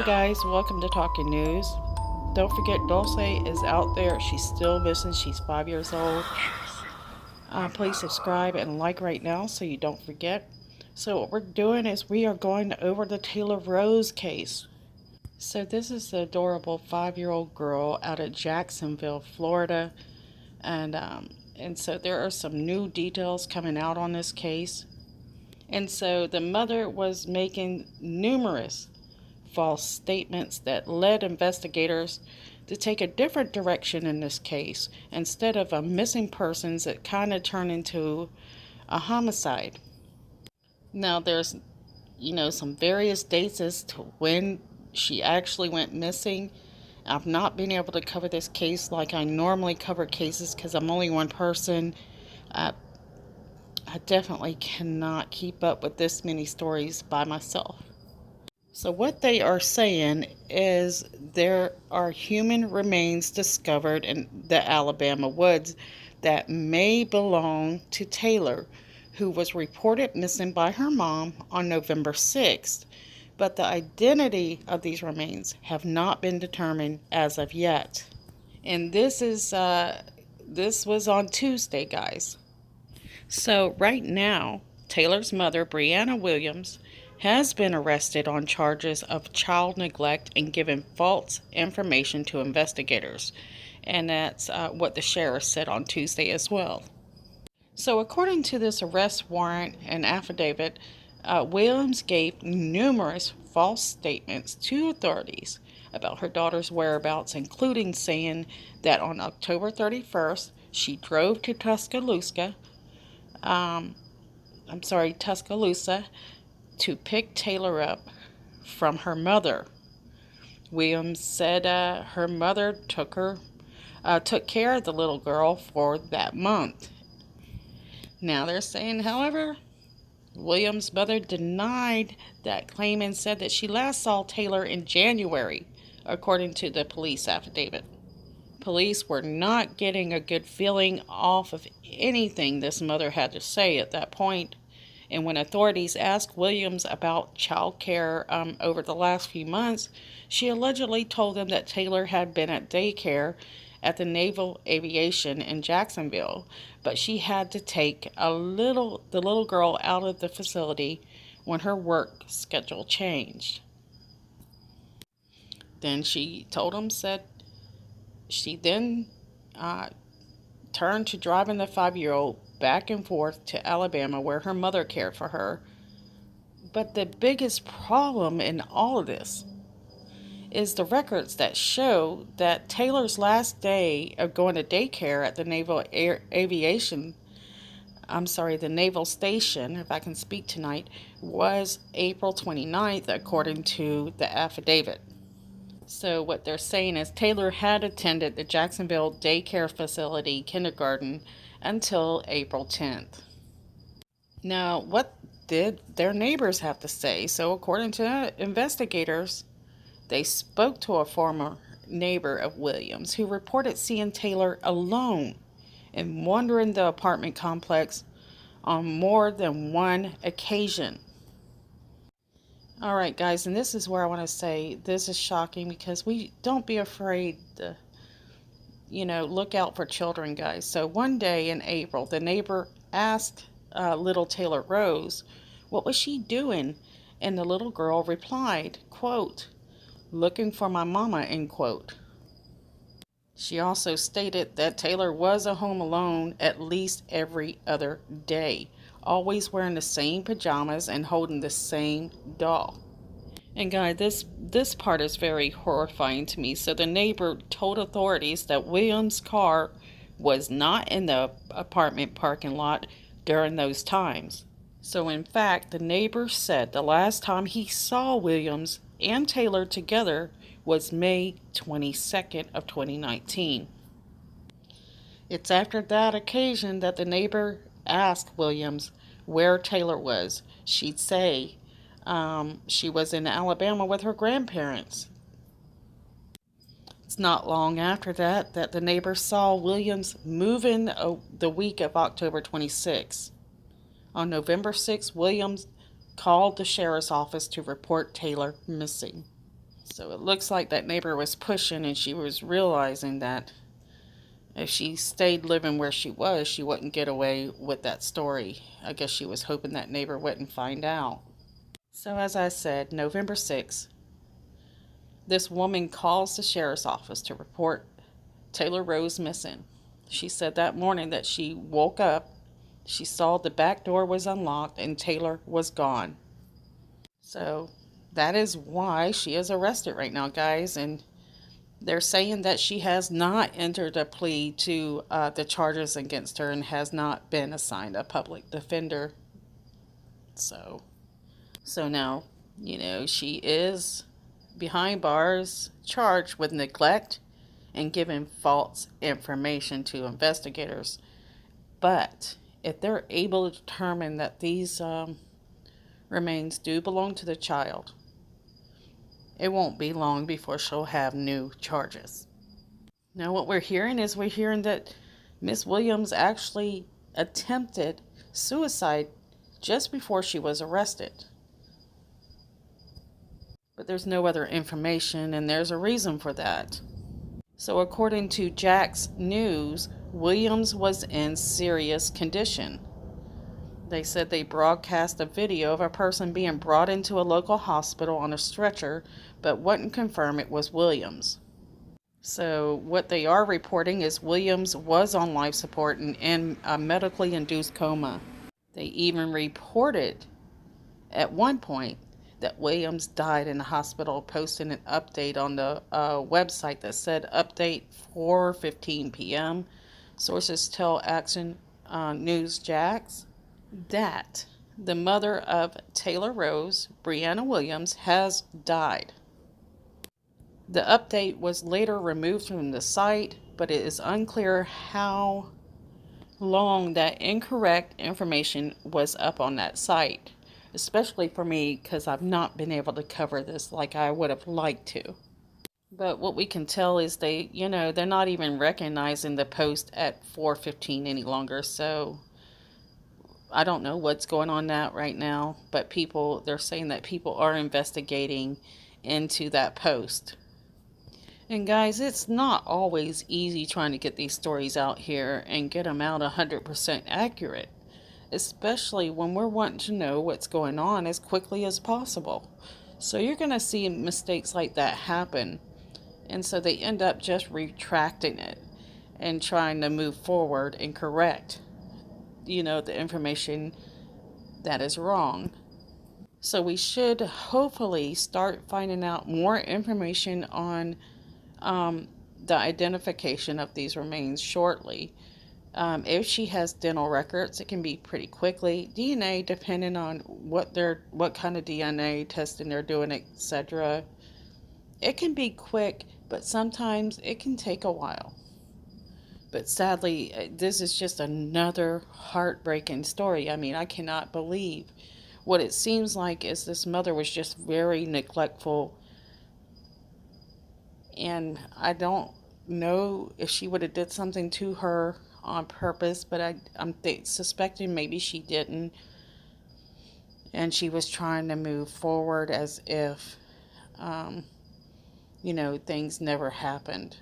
guys, welcome to Talking News. Don't forget Dulce is out there. She's still missing. She's 5 years old. Please subscribe and like right now so you don't forget. So what we're doing is we are going over the Taylor Rose case. So this is the adorable 5-year-old girl out of Jacksonville, Florida. And so there are some new details coming out on this case. And so the mother was making numerous false statements that led investigators to take a different direction in this case. Instead of a missing persons, it kind of turned into a homicide. Now there's, some various dates as to when she actually went missing. I've not been able to cover this case like I normally cover cases because I'm only one person. I definitely cannot keep up with this many stories by myself. So what they are saying is there are human remains discovered in the Alabama woods that may belong to Taylor, who was reported missing by her mom on November 6th. But the identity of these remains have not been determined as of yet. And this was on Tuesday, guys. So right now, Taylor's mother, Brianna Williams, has been arrested on charges of child neglect and giving false information to investigators. And that's what the sheriff said on Tuesday as well. So according to this arrest warrant and affidavit, Williams gave numerous false statements to authorities about her daughter's whereabouts, including saying that on October 31st, she drove to Tuscaloosa, to pick Taylor up from her mother. Williams said her mother took care of the little girl for that month. Now they're saying, however, Williams' mother denied that claim and said that she last saw Taylor in January, according to the police affidavit. Police were not getting a good feeling off of anything this mother had to say at that point. And when authorities asked Williams about child care over the last few months, she allegedly told them that Taylor had been at daycare at the Naval Aviation in Jacksonville, but she had to take the little girl out of the facility when her work schedule changed. Then she told him, said she then turned to driving the 5-year-old back and forth to Alabama where her mother cared for her. But the biggest problem in all of this is the records that show that Taylor's last day of going to daycare at the the Naval Station, if I can speak tonight, was April 29th, according to the affidavit. So what they're saying is Taylor had attended the Jacksonville daycare facility kindergarten until April 10th. Now, what did their neighbors have to say? So according to investigators, they spoke to a former neighbor of Williams who reported seeing Taylor alone and wandering the apartment complex on more than one occasion. All right, guys, and this is where I want to say this is shocking because we don't be afraid to, look out for children, guys. So one day in April, the neighbor asked little Taylor Rose, what was she doing? And the little girl replied, quote, looking for my mama, end quote. She also stated that Taylor was at home alone at least every other day, always wearing the same pajamas and holding the same doll. And guys, this part is very horrifying to me. So the neighbor told authorities that Williams' car was not in the apartment parking lot during those times. So in fact, the neighbor said the last time he saw Williams and Taylor together was May 22nd of 2019. It's after that occasion that the neighbor asked Williams where Taylor was. She'd say she was in Alabama with her grandparents. It's not long after that the neighbor saw Williams moving the week of October 26th. On November 6th, Williams called the sheriff's office to report Taylor missing. So it looks like that neighbor was pushing, and she was realizing that if she stayed living where she was, she wouldn't get away with that story. I guess she was hoping that neighbor wouldn't find out. So as I said, November 6th, this woman calls the sheriff's office to report Taylor Rose missing. She said that morning that she woke up, she saw the back door was unlocked, and Taylor was gone. So that is why she is arrested right now, guys. And they're saying that she has not entered a plea to the charges against her and has not been assigned a public defender. So now, she is behind bars, charged with neglect and giving false information to investigators. But if they're able to determine that these remains do belong to the child, it won't be long before she'll have new charges. Now, what we're hearing that Miss Williams actually attempted suicide just before she was arrested. But there's no other information, and there's a reason for that. So according to Jack's News, Williams was in serious condition. They said they broadcast a video of a person being brought into a local hospital on a stretcher, but wouldn't confirm it was Williams. So what they are reporting is Williams was on life support and in a medically induced coma. They even reported at one point that Williams died in the hospital, posting an update on the website that said update 4:15 p.m. Sources tell Action News Jax that the mother of Taylor Rose, Brianna Williams, has died. The update was later removed from the site, but it is unclear how long that incorrect information was up on that site, especially for me because I've not been able to cover this like I would have liked to. But what we can tell is they're not even recognizing the post at 4:15 any longer, so I don't know what's going on that right now, but they're saying that people are investigating into that post. And guys, it's not always easy trying to get these stories out here and get them out 100% accurate, especially when we're wanting to know what's going on as quickly as possible. So you're going to see mistakes like that happen, and so they end up just retracting it and trying to move forward and correct, the information that is wrong. So we should hopefully start finding out more information on the identification of these remains shortly. If she has dental records, it can be pretty quickly. DNA, depending on what kind of DNA testing they're doing, etc. It can be quick, but sometimes it can take a while. But sadly, this is just another heartbreaking story. I mean, I cannot believe what it seems like is this mother was just very neglectful. And I don't know if she would have did something to her on purpose, but I'm suspecting maybe she didn't. And she was trying to move forward as if, things never happened.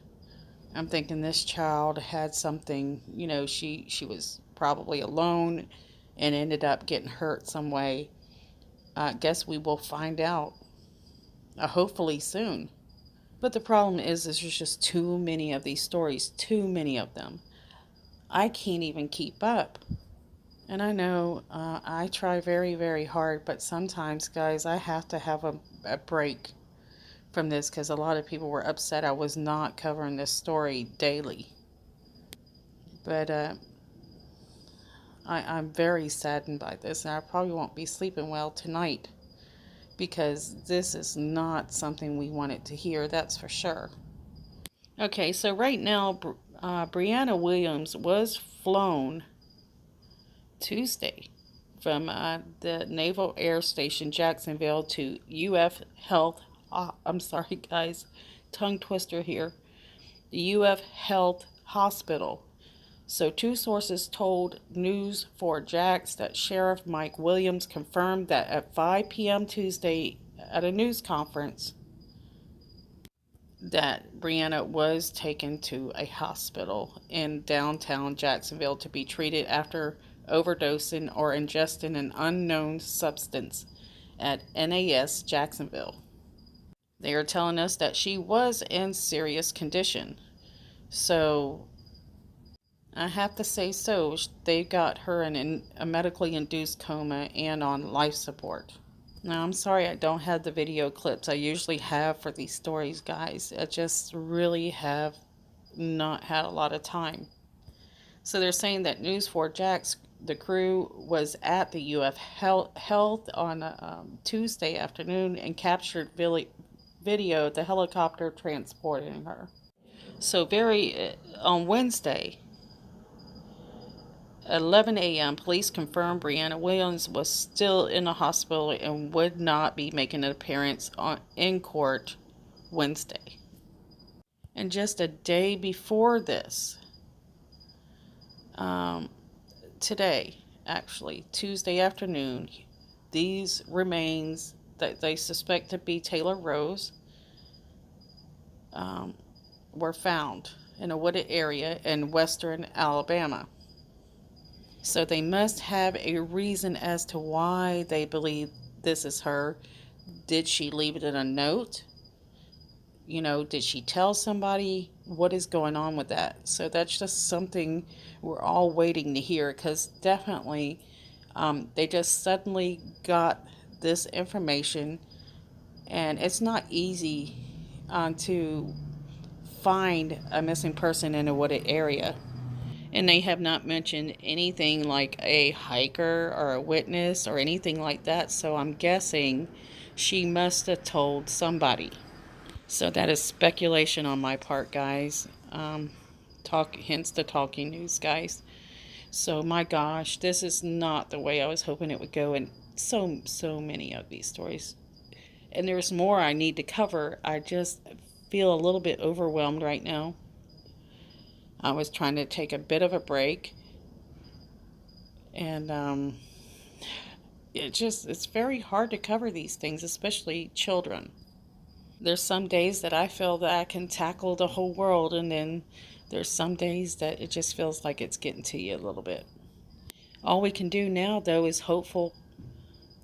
I'm thinking this child had something, she was probably alone and ended up getting hurt some way. I guess we will find out, hopefully soon. But the problem is there's just too many of these stories, too many of them. I can't even keep up. And I know I try very, very hard, but sometimes, guys, I have to have a break from this because a lot of people were upset I was not covering this story daily. But I'm very saddened by this, and I probably won't be sleeping well tonight because this is not something we wanted to hear, that's for sure. Okay, so right now, Brianna Williams was flown Tuesday from the Naval Air Station Jacksonville to UF Health. I'm sorry, guys, tongue twister here. The UF Health Hospital. So two sources told News4Jax that Sheriff Mike Williams confirmed that at 5 p.m. Tuesday at a news conference, that Brianna was taken to a hospital in downtown Jacksonville to be treated after overdosing or ingesting an unknown substance at NAS Jacksonville. They are telling us that she was in serious condition. So I have to say so. They got her in a medically induced coma and on life support. Now, I'm sorry I don't have the video clips I usually have for these stories, guys. I just really have not had a lot of time. So they're saying that News 4 Jax, the crew, was at the UF Health on Tuesday afternoon and captured video of the helicopter transporting her. So on Wednesday, 11 a.m., police confirmed Brianna Williams was still in the hospital and would not be making an appearance in court Wednesday. And just a day before this, today, actually, Tuesday afternoon, these remains that they suspect to be Taylor Rose were found in a wooded area in western Alabama. So they must have a reason as to why they believe this is her. Did she leave it in a note? Did she tell somebody? What is going on with that? So that's just something we're all waiting to hear, because definitely they just suddenly got this information, and it's not easy to find a missing person in a wooded area. And they have not mentioned anything like a hiker or a witness or anything like that. So I'm guessing she must have told somebody. So that is speculation on my part, guys. Hence the talking news, guys. So my gosh, this is not the way I was hoping it would go in so many of these stories. And there's more I need to cover. I just feel a little bit overwhelmed right now. I was trying to take a bit of a break, and it's very hard to cover these things, especially children. There's some days that I feel that I can tackle the whole world, and then there's some days that it just feels like it's getting to you a little bit. All we can do now, though, is hopeful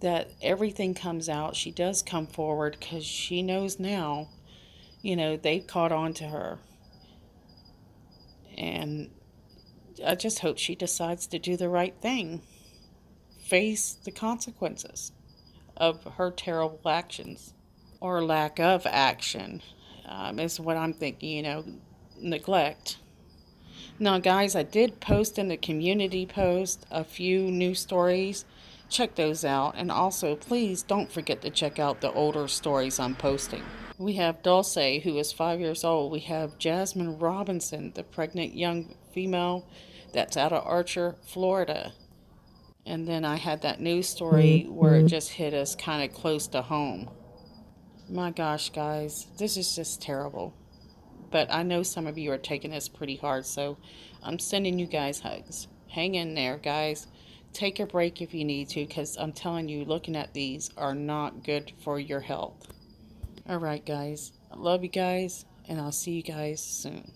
that everything comes out. She does come forward, because she knows now, they've caught on to her. And I just hope she decides to do the right thing. Face the consequences of her terrible actions, or lack of action, is what I'm thinking, neglect. Now, guys, I did post in the community post a few new stories. Check those out. And also, please don't forget to check out the older stories I'm posting. We have Dulce, who is 5 years old. We have Jasmine Robinson, the pregnant young female that's out of Archer, Florida. And then I had that news story where it just hit us kind of close to home. My gosh, guys, this is just terrible. But I know some of you are taking this pretty hard, so I'm sending you guys hugs. Hang in there, guys. Take a break if you need to, because I'm telling you, looking at these are not good for your health. Alright, guys. I love you guys, and I'll see you guys soon.